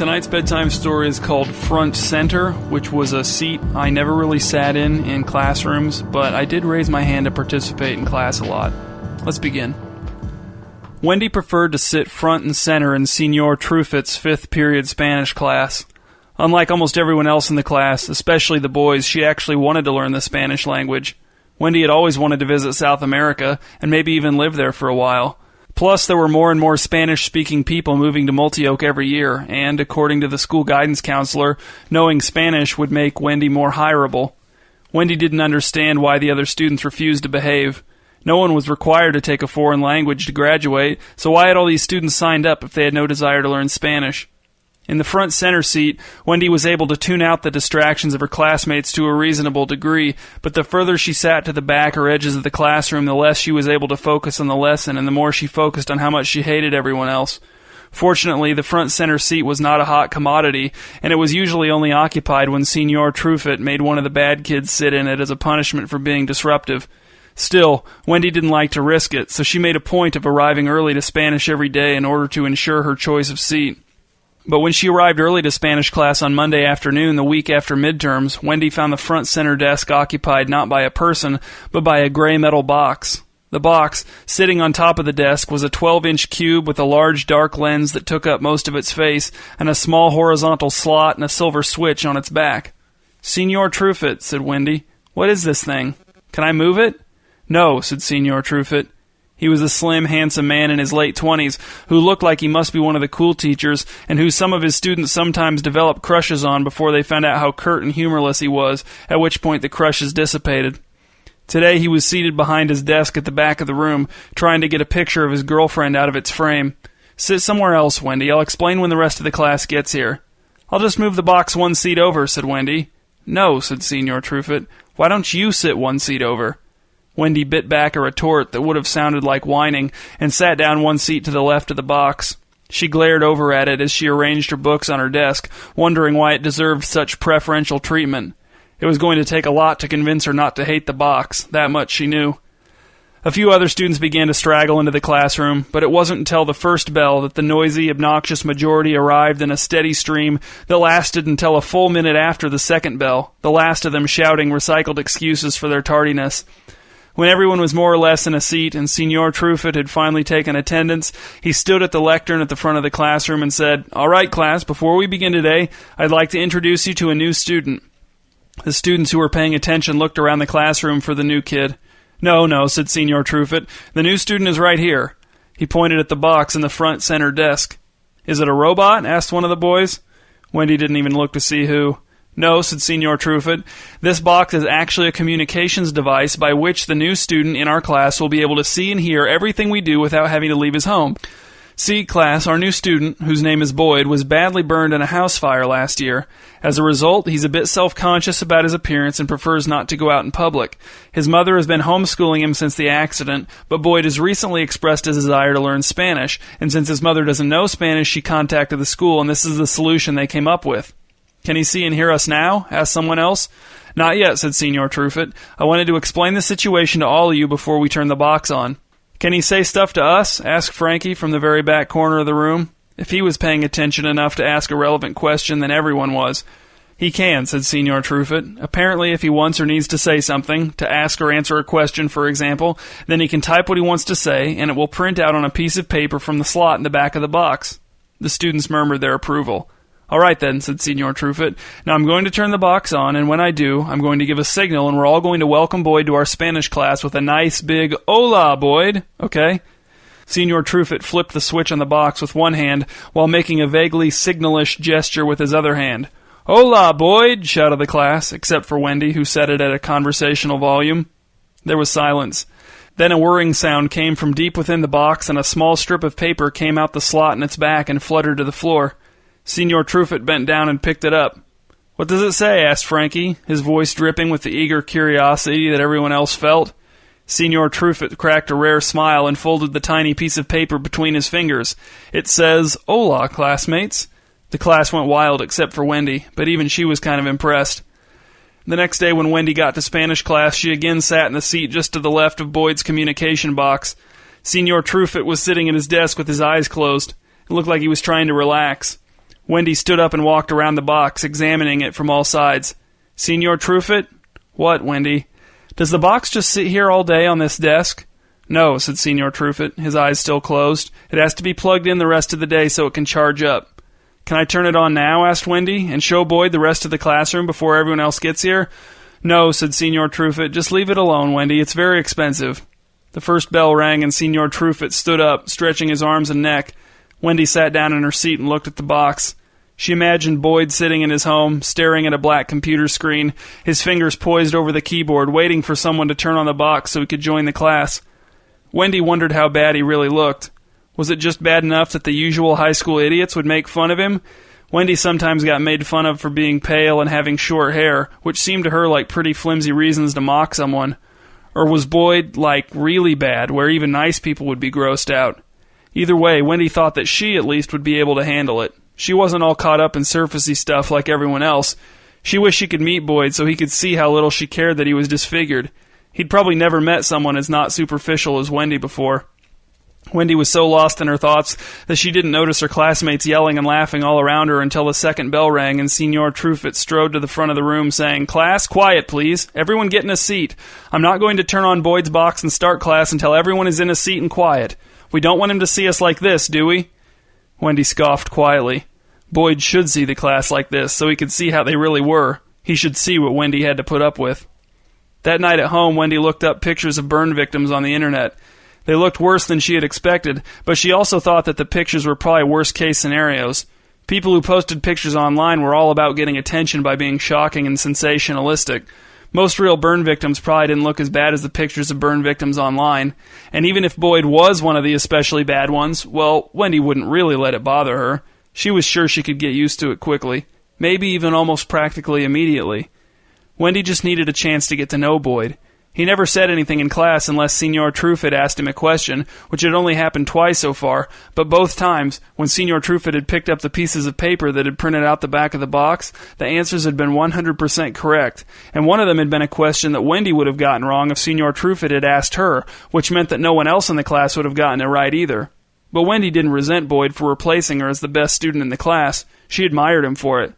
Tonight's bedtime story is called Front Center, which was a seat I never really sat in classrooms, but I did raise my hand to participate in class a lot. Let's begin. Wendy preferred to sit front and center in Senor Truefitt's 5th period Spanish class. Unlike almost everyone else in the class, especially the boys, she actually wanted to learn the Spanish language. Wendy had always wanted to visit South America, and maybe even live there for a while. Plus, there were more and more Spanish-speaking people moving to Multioke every year, and, according to the school guidance counselor, knowing Spanish would make Wendy more hireable. Wendy didn't understand why the other students refused to behave. No one was required to take a foreign language to graduate, so why had all these students signed up if they had no desire to learn Spanish? In the front center seat, Wendy was able to tune out the distractions of her classmates to a reasonable degree, but the further she sat to the back or edges of the classroom, the less she was able to focus on the lesson, and the more she focused on how much she hated everyone else. Fortunately, the front center seat was not a hot commodity, and it was usually only occupied when Senor Truefitt made one of the bad kids sit in it as a punishment for being disruptive. Still, Wendy didn't like to risk it, so she made a point of arriving early to Spanish every day in order to ensure her choice of seat. But when she arrived early to Spanish class on Monday afternoon, the week after midterms, Wendy found the front center desk occupied not by a person, but by a gray metal box. The box, sitting on top of the desk, was a 12-inch cube with a large dark lens that took up most of its face, and a small horizontal slot and a silver switch on its back. "Senor Truefitt," said Wendy, "what is this thing? Can I move it?" "No," said Senor Truefitt. He was a slim, handsome man in his late 20s who looked like he must be one of the cool teachers and who some of his students sometimes developed crushes on before they found out how curt and humorless he was, at which point the crushes dissipated. Today he was seated behind his desk at the back of the room, trying to get a picture of his girlfriend out of its frame. "Sit somewhere else, Wendy. I'll explain when the rest of the class gets here." "I'll just move the box one seat over," said Wendy. "No," said Senor Truefitt. "Why don't you sit one seat over?" Wendy bit back a retort that would have sounded like whining and sat down one seat to the left of the box. She glared over at it as she arranged her books on her desk, wondering why it deserved such preferential treatment. It was going to take a lot to convince her not to hate the box, that much she knew. A few other students began to straggle into the classroom, but it wasn't until the first bell that the noisy, obnoxious majority arrived in a steady stream that lasted until a full minute after the second bell, the last of them shouting recycled excuses for their tardiness. When everyone was more or less in a seat and Senor Truefitt had finally taken attendance, he stood at the lectern at the front of the classroom and said, "All right, class, before we begin today, I'd like to introduce you to a new student." The students who were paying attention looked around the classroom for the new kid. No, said Senor Truefitt. "The new student is right here." He pointed at the box in the front center desk. "Is it a robot?" asked one of the boys. Wendy didn't even look to see who. "No," said Senor Truefitt. "This box is actually a communications device by which the new student in our class will be able to see and hear everything we do without having to leave his home. See, class, our new student, whose name is Boyd, was badly burned in a house fire last year. As a result, he's a bit self-conscious about his appearance and prefers not to go out in public. His mother has been homeschooling him since the accident, but Boyd has recently expressed his desire to learn Spanish, and since his mother doesn't know Spanish, she contacted the school, and this is the solution they came up with." "Can he see and hear us now?" asked someone else. "Not yet," said Senor Truefitt. "I wanted to explain the situation to all of you before we turn the box on." "Can he say stuff to us?" asked Frankie from the very back corner of the room. If he was paying attention enough to ask a relevant question, then everyone was. "He can," said Senor Truefitt. "Apparently, if he wants or needs to say something, to ask or answer a question, for example, then he can type what he wants to say, and it will print out on a piece of paper from the slot in the back of the box." The students murmured their approval. "All right then," said Senor Truefitt. "Now I'm going to turn the box on, and when I do, I'm going to give a signal, and we're all going to welcome Boyd to our Spanish class with a nice big, 'Hola, Boyd!' Okay?" Senor Truefitt flipped the switch on the box with one hand, while making a vaguely signalish gesture with his other hand. "Hola, Boyd!" shouted the class, except for Wendy, who said it at a conversational volume. There was silence. Then a whirring sound came from deep within the box, and a small strip of paper came out the slot in its back and fluttered to the floor. Senor Truefitt bent down and picked it up. "What does it say?" asked Frankie, his voice dripping with the eager curiosity that everyone else felt. Senor Truefitt cracked a rare smile and folded the tiny piece of paper between his fingers. "It says, 'Hola, classmates.'" The class went wild except for Wendy, but even she was kind of impressed. The next day when Wendy got to Spanish class, she again sat in the seat just to the left of Boyd's communication box. Senor Truefitt was sitting at his desk with his eyes closed. It looked like he was trying to relax. Wendy stood up and walked around the box, examining it from all sides. "Senor Truefit?" "What, Wendy?" "Does the box just sit here all day on this desk?" "No," said Senor Truefit, his eyes still closed. "It has to be plugged in the rest of the day so it can charge up." "Can I turn it on now?" asked Wendy, "and show Boyd the rest of the classroom before everyone else gets here?" "No," said Senor Truefit. "Just leave it alone, Wendy. It's very expensive." The first bell rang and Senor Truefit stood up, stretching his arms and neck. Wendy sat down in her seat and looked at the box. She imagined Boyd sitting in his home, staring at a black computer screen, his fingers poised over the keyboard, waiting for someone to turn on the box so he could join the class. Wendy wondered how bad he really looked. Was it just bad enough that the usual high school idiots would make fun of him? Wendy sometimes got made fun of for being pale and having short hair, which seemed to her like pretty flimsy reasons to mock someone. Or was Boyd, like, really bad, where even nice people would be grossed out? Either way, Wendy thought that she, at least, would be able to handle it. She wasn't all caught up in surfacey stuff like everyone else. She wished she could meet Boyd so he could see how little she cared that he was disfigured. He'd probably never met someone as not superficial as Wendy before. Wendy was so lost in her thoughts that she didn't notice her classmates yelling and laughing all around her until the second bell rang and Senor Truefit strode to the front of the room saying, "Class, quiet, please. Everyone get in a seat. I'm not going to turn on Boyd's box and start class until everyone is in a seat and quiet. We don't want him to see us like this, do we?" Wendy scoffed quietly. Boyd should see the class like this so he could see how they really were. He should see what Wendy had to put up with. That night at home, Wendy looked up pictures of burn victims on the internet. They looked worse than she had expected, but she also thought that the pictures were probably worst-case scenarios. People who posted pictures online were all about getting attention by being shocking and sensationalistic. Most real burn victims probably didn't look as bad as the pictures of burn victims online. And even if Boyd was one of the especially bad ones, well, Wendy wouldn't really let it bother her. She was sure she could get used to it quickly, maybe even almost practically immediately. Wendy just needed a chance to get to know Boyd. He never said anything in class unless Senor Truefit asked him a question, which had only happened twice so far, but both times, when Senor Truefit had picked up the pieces of paper that had printed out the back of the box, the answers had been 100% correct, and one of them had been a question that Wendy would have gotten wrong if Senor Truefit had asked her, which meant that no one else in the class would have gotten it right either. But Wendy didn't resent Boyd for replacing her as the best student in the class. She admired him for it.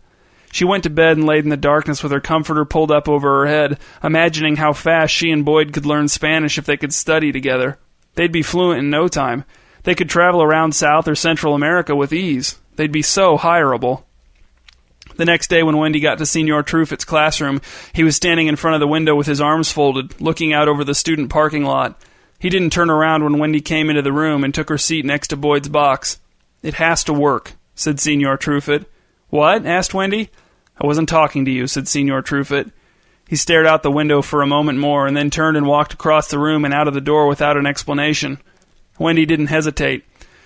She went to bed and laid in the darkness with her comforter pulled up over her head, imagining how fast she and Boyd could learn Spanish if they could study together. They'd be fluent in no time. They could travel around South or Central America with ease. They'd be so hireable. The next day when Wendy got to Senor Truefit's classroom, he was standing in front of the window with his arms folded, looking out over the student parking lot. He didn't turn around when Wendy came into the room and took her seat next to Boyd's box. "It has to work," said Senor Truefit. "What?" asked Wendy. "I wasn't talking to you," said Senor Truefit. He stared out the window for a moment more and then turned and walked across the room and out of the door without an explanation. Wendy didn't hesitate.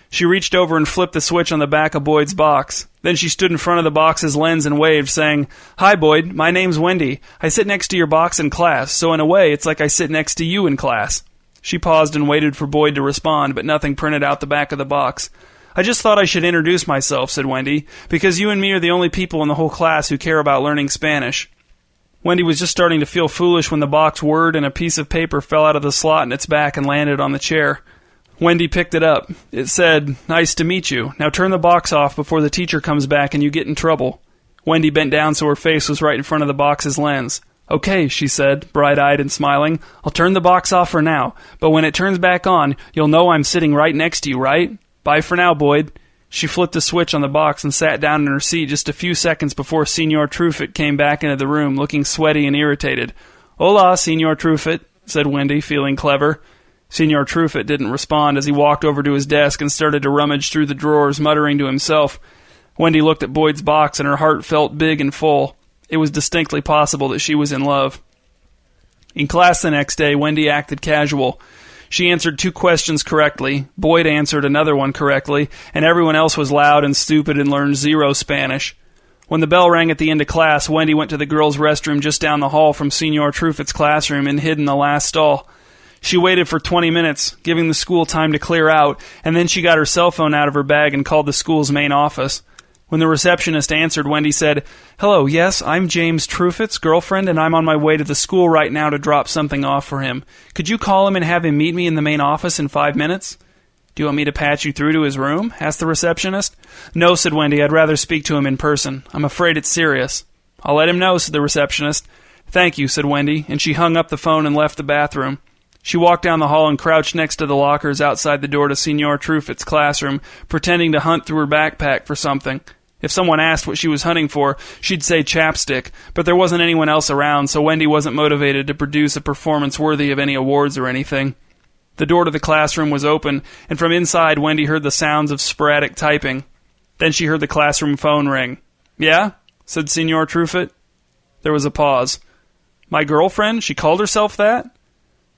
She reached over and flipped the switch on the back of Boyd's box. Then she stood in front of the box's lens and waved, saying, "Hi, Boyd. My name's Wendy. I sit next to your box in class, so in a way it's like I sit next to you in class." She paused and waited for Boyd to respond, but nothing printed out the back of the box. "I just thought I should introduce myself," said Wendy, "because you and me are the only people in the whole class who care about learning Spanish." Wendy was just starting to feel foolish when the box whirred and a piece of paper fell out of the slot in its back and landed on the chair. Wendy picked it up. It said, "Nice to meet you. Now turn the box off before the teacher comes back and you get in trouble." Wendy bent down so her face was right in front of the box's lens. "Okay," she said, bright-eyed and smiling. "I'll turn the box off for now, but when it turns back on, you'll know I'm sitting right next to you, right? Bye for now, Boyd." She flipped the switch on the box and sat down in her seat just a few seconds before Senor Truefit came back into the room, looking sweaty and irritated. "Hola, Senor Truefit," said Wendy, feeling clever. Senor Truefit didn't respond as he walked over to his desk and started to rummage through the drawers, muttering to himself. Wendy looked at Boyd's box and her heart felt big and full. It was distinctly possible that she was in love. In class the next day, Wendy acted casual. She answered 2 questions correctly, Boyd answered another one correctly, and everyone else was loud and stupid and learned 0 Spanish. When the bell rang at the end of class, Wendy went to the girls' restroom just down the hall from Senor Truefit's classroom and hid in the last stall. She waited for 20 minutes, giving the school time to clear out, and then she got her cell phone out of her bag and called the school's main office. When the receptionist answered, Wendy said, "Hello, yes, I'm James Truefit's girlfriend, and I'm on my way to the school right now to drop something off for him. Could you call him and have him meet me in the main office in 5 minutes?" "Do you want me to patch you through to his room?" asked the receptionist. "No," said Wendy. "I'd rather speak to him in person. I'm afraid it's serious." "I'll let him know," said the receptionist. "Thank you," said Wendy, and she hung up the phone and left the bathroom. She walked down the hall and crouched next to the lockers outside the door to Signor Trufitt's classroom, pretending to hunt through her backpack for something. If someone asked what she was hunting for, she'd say chapstick, but there wasn't anyone else around, so Wendy wasn't motivated to produce a performance worthy of any awards or anything. The door to the classroom was open, and from inside Wendy heard the sounds of sporadic typing. Then she heard the classroom phone ring. "Yeah?" said Signor Trufitt. There was a pause. "My girlfriend? She called herself that?"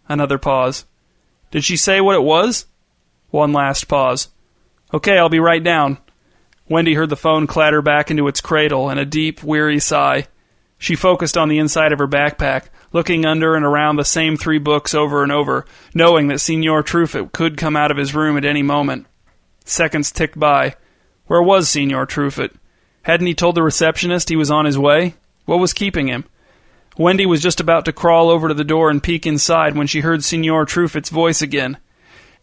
Another pause. "Did she say what it was?" One last pause. "Okay, I'll be right down." Wendy heard the phone clatter back into its cradle and a deep, weary sigh. She focused on the inside of her backpack, looking under and around the same 3 books over and over, knowing that Signor Trufitt could come out of his room at any moment. Seconds ticked by. Where was Signor Trufitt? Hadn't he told the receptionist he was on his way? What was keeping him? Wendy was just about to crawl over to the door and peek inside when she heard Signor Trufitt's voice again.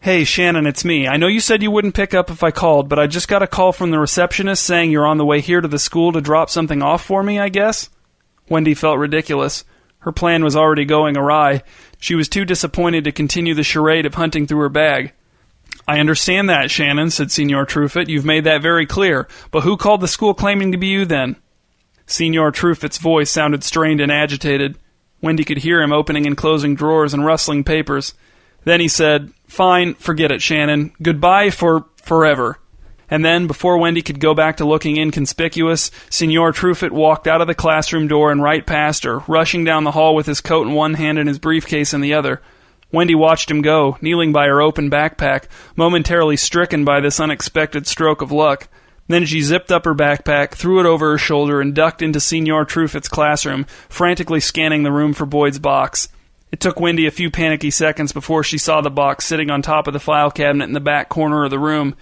"Hey, Shannon, it's me. I know you said you wouldn't pick up if I called, but I just got a call from the receptionist saying you're on the way here to the school to drop something off for me, I guess?" Wendy felt ridiculous. Her plan was already going awry. She was too disappointed to continue the charade of hunting through her bag. "I understand that, Shannon," said Signor Trufitt. "You've made that very clear. But who called the school claiming to be you, then?" Signor Trufitt's voice sounded strained and agitated. Wendy could hear him opening and closing drawers and rustling papers. Then he said, "Fine, forget it, Shannon. Goodbye for forever." And then, before Wendy could go back to looking inconspicuous, Signor Trufitt walked out of the classroom door and right past her, rushing down the hall with his coat in one hand and his briefcase in the other. Wendy watched him go, kneeling by her open backpack, momentarily stricken by this unexpected stroke of luck. Then she zipped up her backpack, threw it over her shoulder, and ducked into Signor Trufitt's classroom, frantically scanning the room for Boyd's box. It took Wendy a few panicky seconds before she saw the box sitting on top of the file cabinet in the back corner of the room.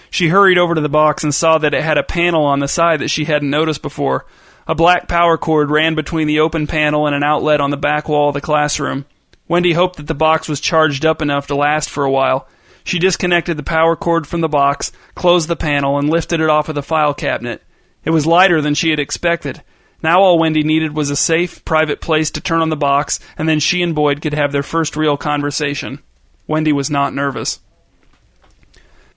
She hurried over to the box and saw that it had a panel on the side that she hadn't noticed before. A black power cord ran between the open panel and an outlet on the back wall of the classroom. Wendy hoped that the box was charged up enough to last for a while. She disconnected the power cord from the box, closed the panel, and lifted it off of the file cabinet. It was lighter than she had expected. Now all Wendy needed was a safe, private place to turn on the box, and then she and Boyd could have their first real conversation. Wendy was not nervous.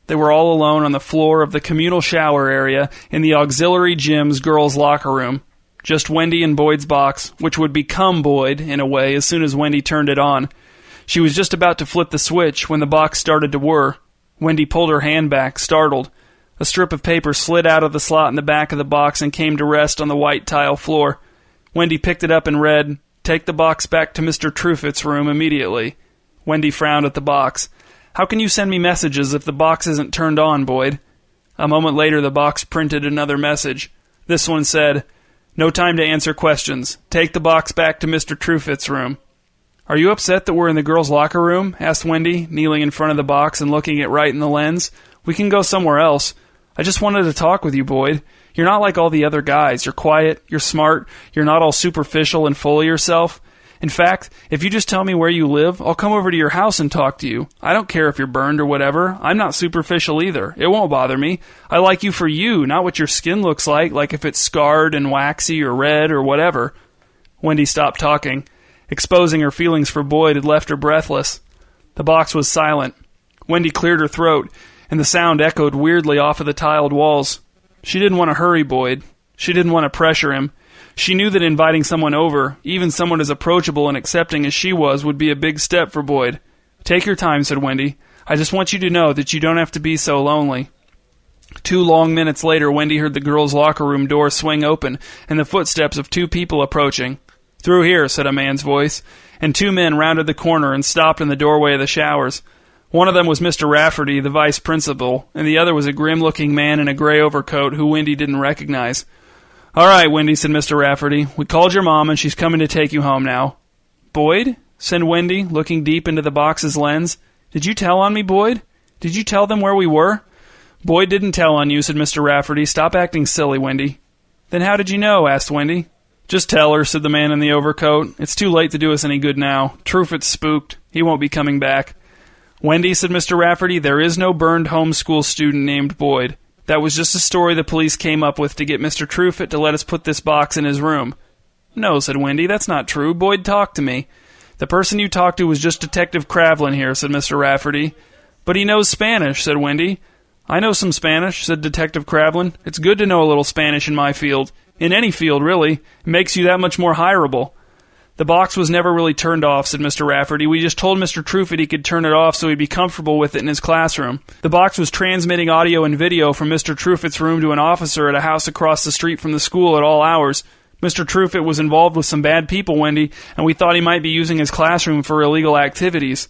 They were all alone on the floor of the communal shower area in the auxiliary gym's girls' locker room. Just Wendy and Boyd's box, which would become Boyd, in a way, as soon as Wendy turned it on. She was just about to flip the switch when the box started to whir. Wendy pulled her hand back, startled. A strip of paper slid out of the slot in the back of the box and came to rest on the white tile floor. Wendy picked it up and read, "Take the box back to Mr. Trufitt's room immediately." Wendy frowned at the box. "How can you send me messages if the box isn't turned on, Boyd?" A moment later, the box printed another message. This one said, "No time to answer questions. Take the box back to Mr. Trufitt's room." "Are you upset that we're in the girls' locker room?" asked Wendy, kneeling in front of the box and looking it right in the lens. "We can go somewhere else. I just wanted to talk with you, Boyd. You're not like all the other guys. You're quiet, you're smart, you're not all superficial and full of yourself. In fact, if you just tell me where you live, I'll come over to your house and talk to you. I don't care if you're burned or whatever. I'm not superficial either. It won't bother me. I like you for you, not what your skin looks like if it's scarred and waxy or red or whatever." Wendy stopped talking. Exposing her feelings for Boyd had left her breathless. The box was silent. Wendy cleared her throat, and the sound echoed weirdly off of the tiled walls. She didn't want to hurry Boyd. She didn't want to pressure him. She knew that inviting someone over, even someone as approachable and accepting as she was, would be a big step for Boyd. "Take your time," said Wendy. "I just want you to know that you don't have to be so lonely." 2 long minutes later, Wendy heard the girls' locker room door swing open and the footsteps of 2 people approaching. "Through here," said a man's voice, and 2 men rounded the corner and stopped in the doorway of the showers. One of them was Mr. Rafferty, the vice principal, and the other was a grim-looking man in a gray overcoat who Wendy didn't recognize. "All right, Wendy," said Mr. Rafferty. "We called your mom, and she's coming to take you home now." "Boyd?" said Wendy, looking deep into the box's lens. "Did you tell on me, Boyd? Did you tell them where we were?" "Boyd didn't tell on you," said Mr. Rafferty. "Stop acting silly, Wendy." "Then how did you know?" asked Wendy. "Just tell her," said the man in the overcoat. "It's too late to do us any good now. Trufitt's spooked. He won't be coming back." "Wendy," said Mr. Rafferty, "there is no burned homeschool student named Boyd. That was just a story the police came up with to get Mr. Truefit to let us put this box in his room." "No," said Wendy, "that's not true. Boyd talked to me." "The person you talked to was just Detective Cravlin here," said Mr. Rafferty. "But he knows Spanish," said Wendy. "I know some Spanish," said Detective Cravlin. "It's good to know a little Spanish in my field. In any field, really. It makes you that much more hireable." "The box was never really turned off," said Mr. Rafferty. "We just told Mr. Truefit he could turn it off so he'd be comfortable with it in his classroom. The box was transmitting audio and video from Mr. Truefit's room to an officer at a house across the street from the school at all hours. Mr. Truefit was involved with some bad people, Wendy, and we thought he might be using his classroom for illegal activities."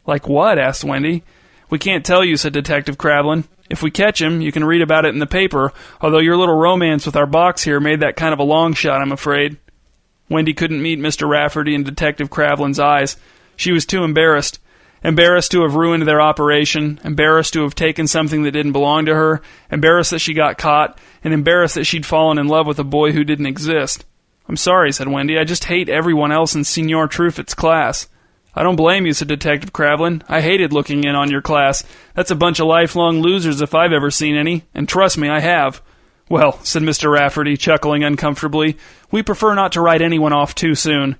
"Like what?" asked Wendy. "We can't tell you," said Detective Cravlin. "If we catch him, you can read about it in the paper, although your little romance with our box here made that kind of a long shot, I'm afraid." Wendy couldn't meet Mr. Rafferty and Detective Cravlin's eyes. She was too embarrassed. Embarrassed to have ruined their operation, embarrassed to have taken something that didn't belong to her, embarrassed that she got caught, and embarrassed that she'd fallen in love with a boy who didn't exist. "I'm sorry," said Wendy. "I just hate everyone else in Senor Truefit's class." "I don't blame you," said Detective Cravlin. "I hated looking in on your class. That's a bunch of lifelong losers if I've ever seen any, and trust me, I have." "Well," said Mr. Rafferty, chuckling uncomfortably, "we prefer not to write anyone off too soon."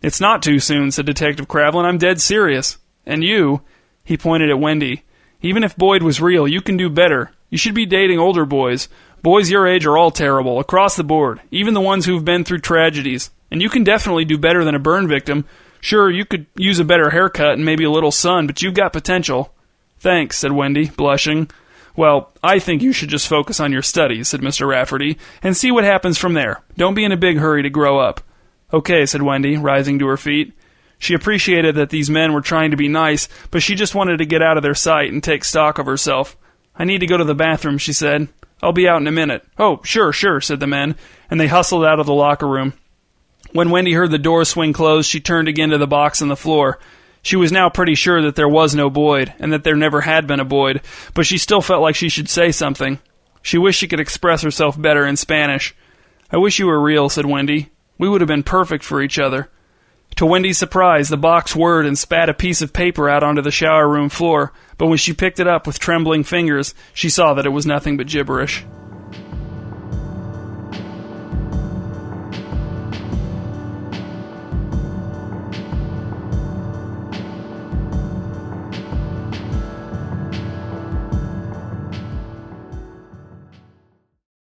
"It's not too soon," said Detective Cravlin. "I'm dead serious. And you," he pointed at Wendy, "even if Boyd was real, you can do better. You should be dating older boys. Boys your age are all terrible, across the board, even the ones who've been through tragedies. And you can definitely do better than a burn victim. Sure, you could use a better haircut and maybe a little sun, but you've got potential." "Thanks," said Wendy, blushing. "Well, I think you should just focus on your studies," said Mr. Rafferty, "and see what happens from there. Don't be in a big hurry to grow up." "Okay," said Wendy, rising to her feet. She appreciated that these men were trying to be nice, but she just wanted to get out of their sight and take stock of herself. "I need to go to the bathroom," she said. "I'll be out in a minute." "Oh, sure," said the men, and they hustled out of the locker room. When Wendy heard the door swing closed, she turned again to the box on the floor. She was now pretty sure that there was no Boyd, and that there never had been a Boyd, but she still felt like she should say something. She wished she could express herself better in Spanish. "I wish you were real," said Wendy. "We would have been perfect for each other." To Wendy's surprise, the box whirred and spat a piece of paper out onto the shower room floor, but when she picked it up with trembling fingers, she saw that it was nothing but gibberish.